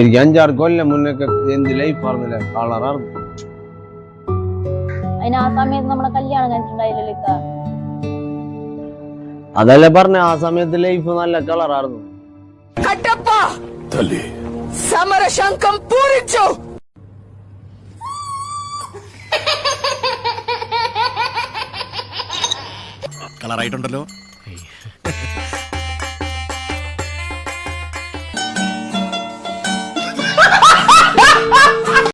ശരിക്കും 5-6 കൊല്ലം മുന്നൊക്കെ എന്ത് ലൈഫ് ആയിരുന്നില്ല, കളറായിരുന്നു. അതിന് ആ സമയത്ത് നമ്മളെ കല്യാണം കഴിഞ്ഞിട്ടുണ്ടായില്ലല്ലോ. അതല്ലേ പറഞ്ഞ, ആ സമയത്ത് ലൈഫ് നല്ല കളറായിരുന്നു. സമരശംഖം പൂരിച്ചു. കളറായിട്ടുണ്ടല്ലോ.